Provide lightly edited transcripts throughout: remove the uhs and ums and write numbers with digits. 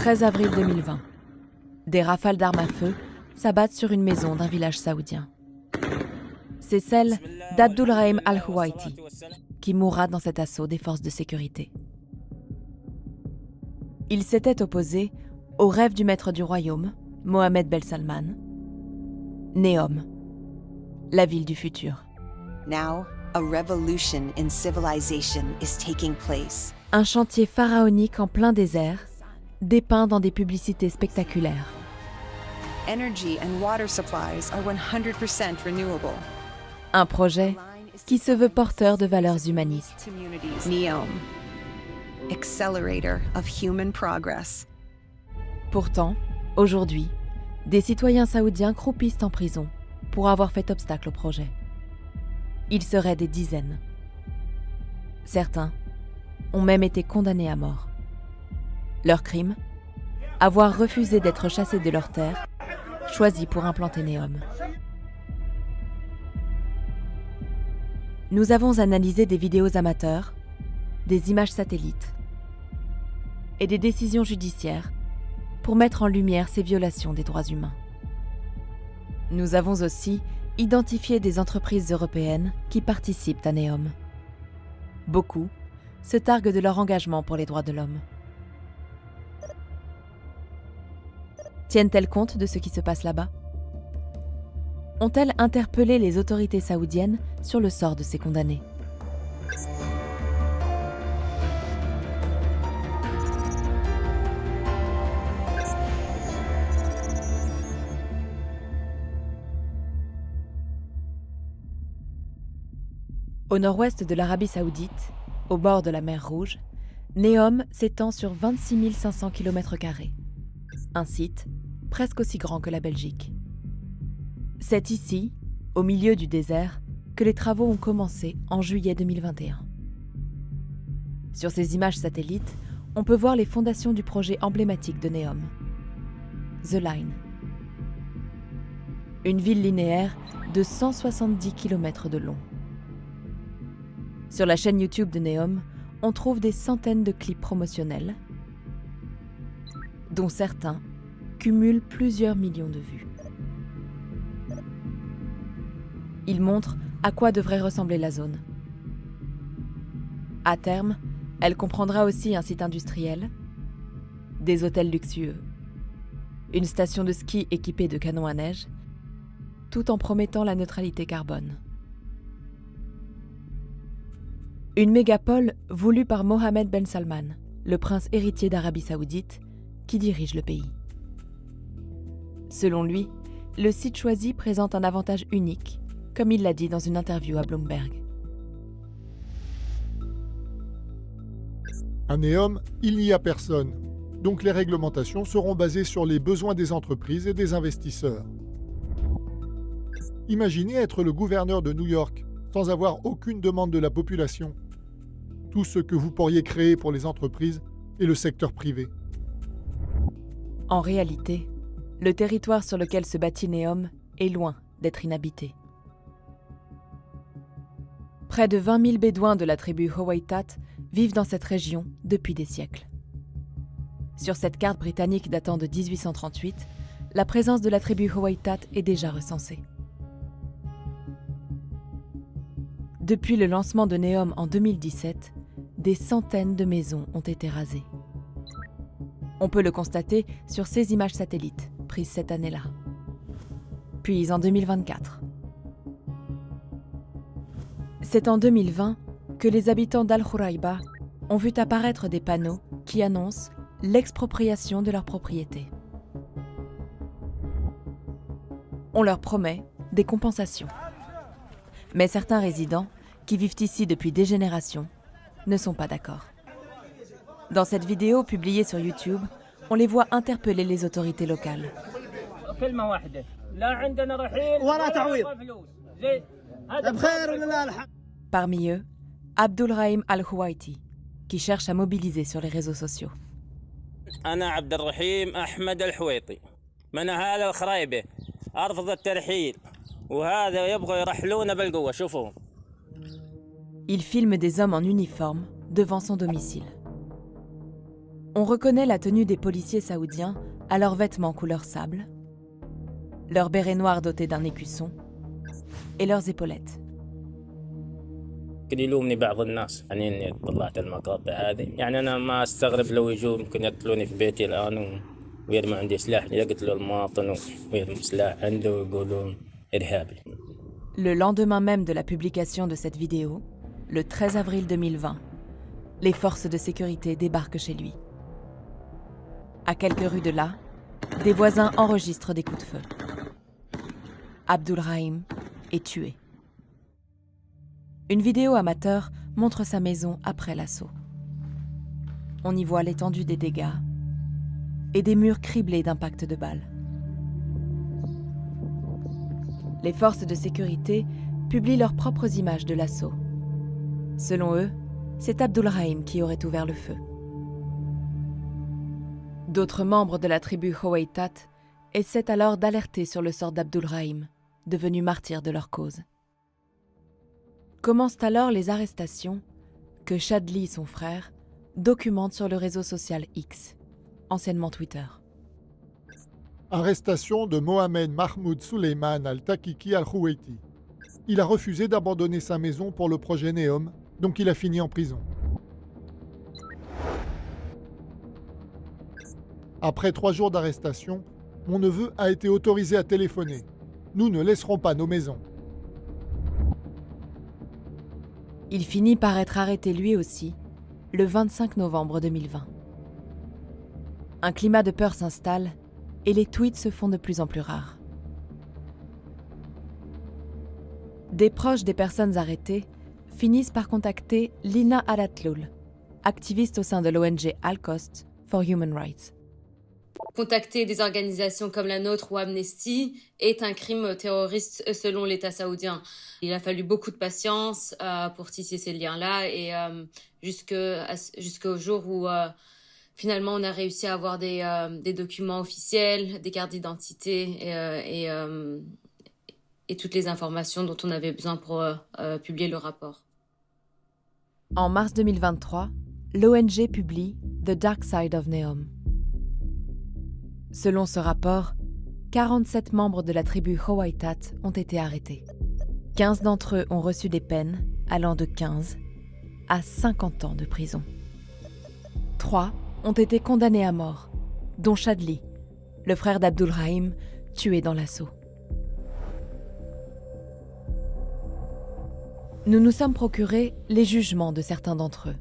13 avril 2020. Des rafales d'armes à feu s'abattent sur une maison d'un village saoudien. C'est celle d'Abdulrahim Al-Huwaiti, qui mourra dans cet assaut des forces de sécurité. Il s'était opposé au rêve du maître du royaume, Mohammed Ben Salman, Neom, la ville du futur. Now, a revolution in civilization is taking place. Un chantier pharaonique en plein désert, dépeint dans des publicités spectaculaires. Energy and water supplies are 100% renewable. Un projet qui se veut porteur de valeurs humanistes. NEOM, Accelerator of Human Progress. Pourtant, aujourd'hui, des citoyens saoudiens croupissent en prison pour avoir fait obstacle au projet. Ils seraient des dizaines. Certains ont même été condamnés à mort. Leur crime ? Avoir refusé d'être chassés de leur terre, choisis pour implanter Neom. Nous avons analysé des vidéos amateurs, des images satellites et des décisions judiciaires pour mettre en lumière ces violations des droits humains. Nous avons aussi identifié des entreprises européennes qui participent à Neom. Beaucoup se targuent de leur engagement pour les droits de l'homme. Tiennent-elles compte de ce qui se passe là-bas ? Ont-elles interpellé les autorités saoudiennes sur le sort de ces condamnés ? Au nord-ouest de l'Arabie saoudite, au bord de la mer Rouge, Neom s'étend sur 26 500 km². Un site presque aussi grand que la Belgique. C'est ici, au milieu du désert, que les travaux ont commencé en juillet 2021. Sur ces images satellites, on peut voir les fondations du projet emblématique de Neom, The Line. Une ville linéaire de 170 km de long. Sur la chaîne YouTube de Neom, on trouve des centaines de clips promotionnels, dont certains cumulent plusieurs millions de vues. Ils montrent à quoi devrait ressembler la zone. À terme, elle comprendra aussi un site industriel, des hôtels luxueux, une station de ski équipée de canons à neige, tout en promettant la neutralité carbone. Une mégapole voulue par Mohammed Ben Salman, le prince héritier d'Arabie saoudite, qui dirige le pays. Selon lui, le site choisi présente un avantage unique, comme il l'a dit dans une interview à Bloomberg. À Neom, il n'y a personne, donc les réglementations seront basées sur les besoins des entreprises et des investisseurs. Imaginez être le gouverneur de New York sans avoir aucune demande de la population. Tout ce que vous pourriez créer pour les entreprises et le secteur privé. En réalité, le territoire sur lequel se bâtit Neom est loin d'être inhabité. Près de 20 000 bédouins de la tribu Howaitat vivent dans cette région depuis des siècles. Sur cette carte britannique datant de 1838, la présence de la tribu Howaitat est déjà recensée. Depuis le lancement de Neom en 2017, des centaines de maisons ont été rasées. On peut le constater sur ces images satellites prises cette année-là. Puis en 2024. C'est en 2020 que les habitants d'Al-Khuraiba ont vu apparaître des panneaux qui annoncent l'expropriation de leur propriété. On leur promet des compensations. Mais certains résidents, qui vivent ici depuis des générations, ne sont pas d'accord. Dans cette vidéo publiée sur YouTube, on les voit interpeller les autorités locales. Parmi eux, Abdulrahim Al-Huwaiti, qui cherche à mobiliser sur les réseaux sociaux. أنا عبد الرحيم أحمد الحويطي من أهالي الخرايبة أرفض الترحيل وهذا يبغوا يرحلونا بالقوة شوفوا. Il filme des hommes en uniforme devant son domicile. On reconnaît la tenue des policiers saoudiens à leurs vêtements couleur sable, leurs bérets noirs dotés d'un écusson et leurs épaulettes. يمكن يلومني بعض الناس يعني اني طلعت المقاطع هذه يعني انا ما استغرب لو يجوا يمكن يقتلوني في بيتي الان ويرموا عندي سلاح يقتلوا المواطن ويرموا سلاح عنده ويقولون ارهابي. Le lendemain même de la publication de cette vidéo, le 13 avril 2020, les forces de sécurité débarquent chez lui. À quelques rues de là, des voisins enregistrent des coups de feu. Abdulrahim est tué. Une vidéo amateur montre sa maison après l'assaut. On y voit l'étendue des dégâts et des murs criblés d'impacts de balles. Les forces de sécurité publient leurs propres images de l'assaut. Selon eux, c'est Abdulrahim qui aurait ouvert le feu. D'autres membres de la tribu Howeitat essaient alors d'alerter sur le sort d'Abdulrahim, devenu martyr de leur cause. Commencent alors les arrestations que Chadli, son frère, documente sur le réseau social X, anciennement Twitter. Arrestation de Mohamed Mahmoud Suleiman al-Takiki al-Khouweiti. Il a refusé d'abandonner sa maison pour le projet Neom, donc il a fini en prison. Après 3 jours d'arrestation, mon neveu a été autorisé à téléphoner. Nous ne laisserons pas nos maisons. Il finit par être arrêté lui aussi, le 25 novembre 2020. Un climat de peur s'installe et les tweets se font de plus en plus rares. Des proches des personnes arrêtées finissent par contacter Lina Alatloul, activiste au sein de l'ONG Al-Qost for Human Rights. Contacter des organisations comme la nôtre ou Amnesty est un crime terroriste selon l'État saoudien. Il a fallu beaucoup de patience pour tisser ces liens-là et jusqu'au jour où finalement on a réussi à avoir des documents officiels, des cartes d'identité et toutes les informations dont on avait besoin pour publier le rapport. En mars 2023, l'ONG publie The Dark Side of Neom. Selon ce rapport, 47 membres de la tribu Howeitat ont été arrêtés. 15 d'entre eux ont reçu des peines allant de 15 à 50 ans de prison. 3 ont été condamnés à mort, dont Chadli, le frère d'Abdulrahim, tué dans l'assaut. Nous nous sommes procurés les jugements de certains d'entre eux.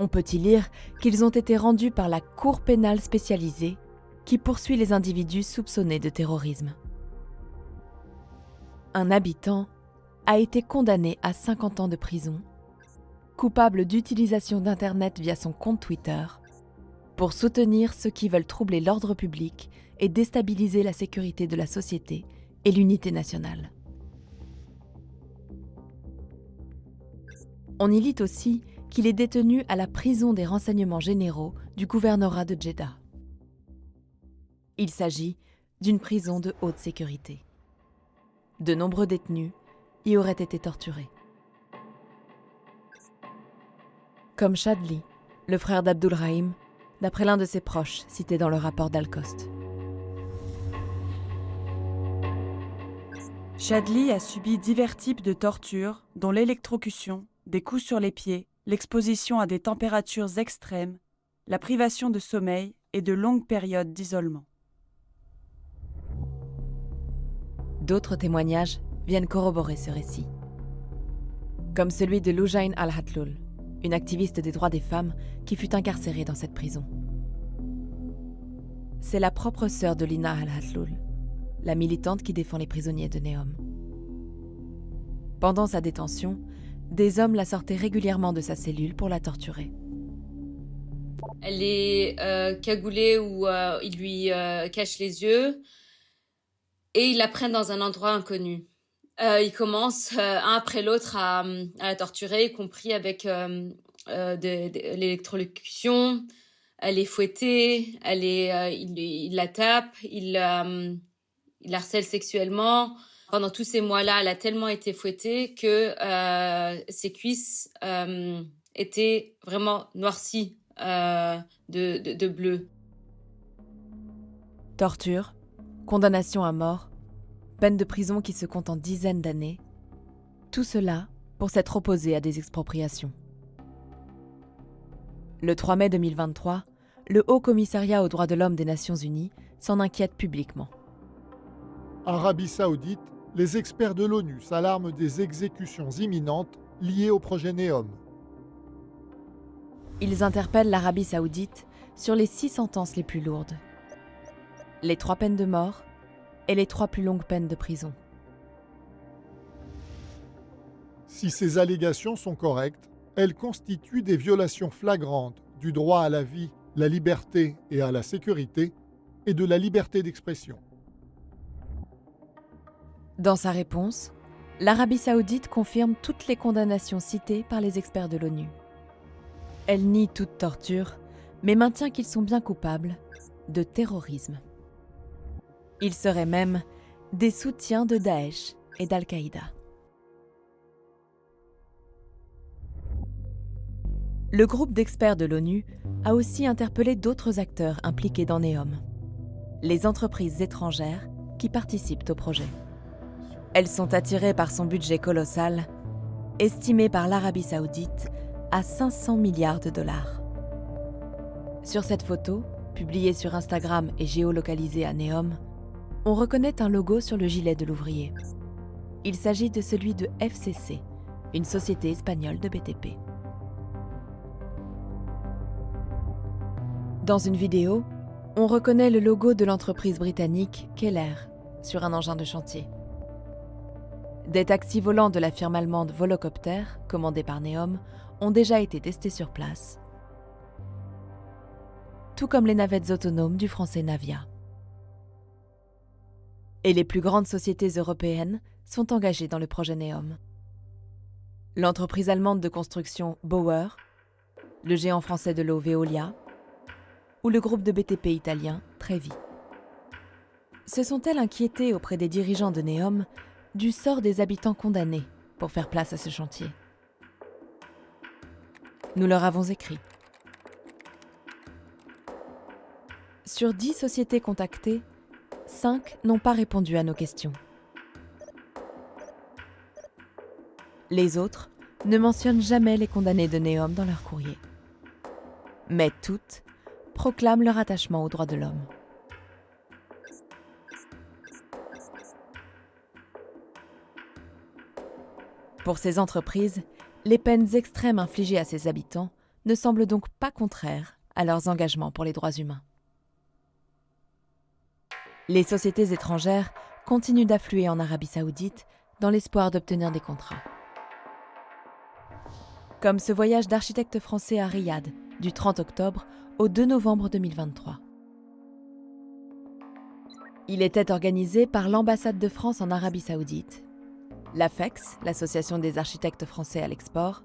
On peut y lire qu'ils ont été rendus par la Cour pénale spécialisée qui poursuit les individus soupçonnés de terrorisme. Un habitant a été condamné à 50 ans de prison, coupable d'utilisation d'Internet via son compte Twitter, pour soutenir ceux qui veulent troubler l'ordre public et déstabiliser la sécurité de la société et l'unité nationale. On y lit aussi qu'il est détenu à la prison des renseignements généraux du gouvernorat de Jeddah. Il s'agit d'une prison de haute sécurité. De nombreux détenus y auraient été torturés. Comme Chadli, le frère d'Abdulrahim, d'après l'un de ses proches cité dans le rapport d'Al-Qost. Chadli a subi divers types de tortures, dont l'électrocution, des coups sur les pieds, l'exposition à des températures extrêmes, la privation de sommeil et de longues périodes d'isolement. D'autres témoignages viennent corroborer ce récit. Comme celui de Loujain Al-Hatloul, une activiste des droits des femmes qui fut incarcérée dans cette prison. C'est la propre sœur de Lina Al-Hatloul, la militante qui défend les prisonniers de Neom. Pendant sa détention, des hommes la sortaient régulièrement de sa cellule pour la torturer. Elle est cagoulée ou ils lui cachent les yeux et ils la prennent dans un endroit inconnu. Ils commencent un après l'autre à la torturer, y compris avec de l'électrocution. Elle est fouettée, il la tape, il la harcèle sexuellement. Pendant tous ces mois-là, elle a tellement été fouettée que ses cuisses étaient vraiment noircies de bleu. Torture, condamnation à mort, peine de prison qui se compte en dizaines d'années, tout cela pour s'être opposé à des expropriations. Le 3 mai 2023, le Haut Commissariat aux droits de l'homme des Nations Unies s'en inquiète publiquement. Arabie Saoudite, les experts de l'ONU s'alarment des exécutions imminentes liées au projet NEOM. Ils interpellent l'Arabie Saoudite sur les 6 sentences les plus lourdes. Les 3 peines de mort et les 3 plus longues peines de prison. Si ces allégations sont correctes, elles constituent des violations flagrantes du droit à la vie, la liberté et à la sécurité, et de la liberté d'expression. Dans sa réponse, l'Arabie Saoudite confirme toutes les condamnations citées par les experts de l'ONU. Elle nie toute torture, mais maintient qu'ils sont bien coupables de terrorisme. Ils seraient même des soutiens de Daesh et d'Al-Qaïda. Le groupe d'experts de l'ONU a aussi interpellé d'autres acteurs impliqués dans NEOM, les entreprises étrangères qui participent au projet. Elles sont attirées par son budget colossal, estimé par l'Arabie Saoudite à 500 milliards de dollars. Sur cette photo, publiée sur Instagram et géolocalisée à NEOM, on reconnaît un logo sur le gilet de l'ouvrier. Il s'agit de celui de FCC, une société espagnole de BTP. Dans une vidéo, on reconnaît le logo de l'entreprise britannique Keller sur un engin de chantier. Des taxis volants de la firme allemande Volocopter, commandés par NEOM, ont déjà été testés sur place, tout comme les navettes autonomes du français Navia. Et les plus grandes sociétés européennes sont engagées dans le projet NEOM. L'entreprise allemande de construction Bauer, le géant français de l'eau Veolia, ou le groupe de BTP italien Trevi. Se sont-elles inquiétées auprès des dirigeants de NEOM du sort des habitants condamnés pour faire place à ce chantier? Nous leur avons écrit. Sur 10 sociétés contactées, 5 n'ont pas répondu à nos questions. Les autres ne mentionnent jamais les condamnés de NEOM dans leur courrier. Mais toutes proclament leur attachement aux droits de l'homme. Pour ces entreprises, les peines extrêmes infligées à ces habitants ne semblent donc pas contraires à leurs engagements pour les droits humains. Les sociétés étrangères continuent d'affluer en Arabie Saoudite dans l'espoir d'obtenir des contrats. Comme ce voyage d'architectes français à Riyad du 30 octobre au 2 novembre 2023. Il était organisé par l'ambassade de France en Arabie Saoudite, l'AFEX, l'association des architectes français à l'export,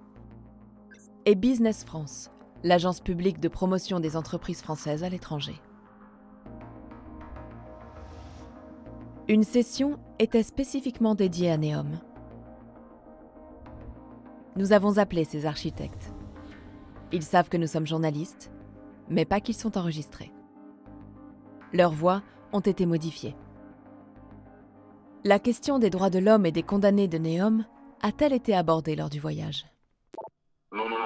et Business France, l'agence publique de promotion des entreprises françaises à l'étranger. Une session était spécifiquement dédiée à NEOM. Nous avons appelé ces architectes. Ils savent que nous sommes journalistes, mais pas qu'ils sont enregistrés. Leurs voix ont été modifiées. La question des droits de l'homme et des condamnés de NEOM a-t-elle été abordée lors du voyage? Non, non,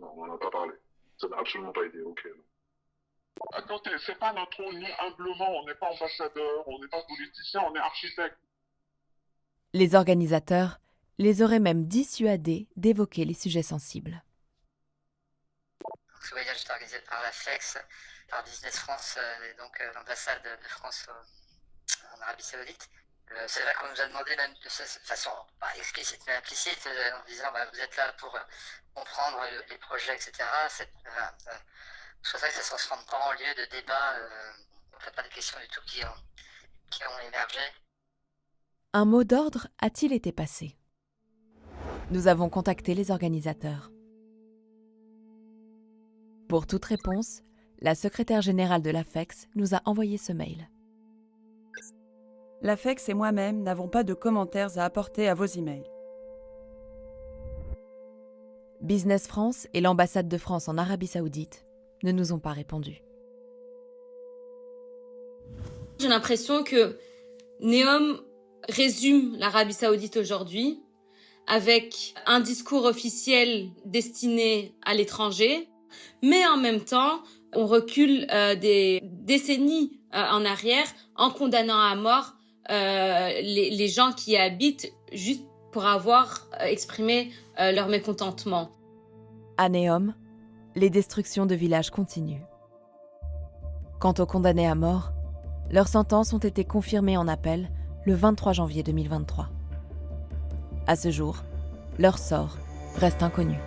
on n'en a pas parlé. Ça n'a absolument pas été OK. Attendez, c'est pas notre rôle, nous, humblement, on n'est pas ambassadeur, on n'est pas politicien, on est architecte. Les organisateurs les auraient même dissuadés d'évoquer les sujets sensibles. Ce voyage est organisé par la FEX, par Business France, et donc l'ambassade de France en Arabie Saoudite. C'est là qu'on nous a demandé, même de façon pas explicite mais implicite, en disant vous êtes là pour comprendre les projets, etc. C'est pour ça que ça se transforme pas en lieu de débat. On ne fait pas de questions du tout qui ont émergé. Un mot d'ordre a-t-il été passé? Nous avons contacté les organisateurs. Pour toute réponse, la secrétaire générale de l'AFEX nous a envoyé ce mail. L'AFEX et moi-même n'avons pas de commentaires à apporter à vos emails. Business France et l'ambassade de France en Arabie Saoudite ne nous ont pas répondu. J'ai l'impression que Neom résume l'Arabie Saoudite aujourd'hui avec un discours officiel destiné à l'étranger, mais en même temps, on recule des décennies en arrière en condamnant à mort les gens qui y habitent juste pour avoir exprimé leur mécontentement. À Neom, les destructions de villages continuent. Quant aux condamnés à mort, leurs sentences ont été confirmées en appel le 23 janvier 2023. À ce jour, leur sort reste inconnu.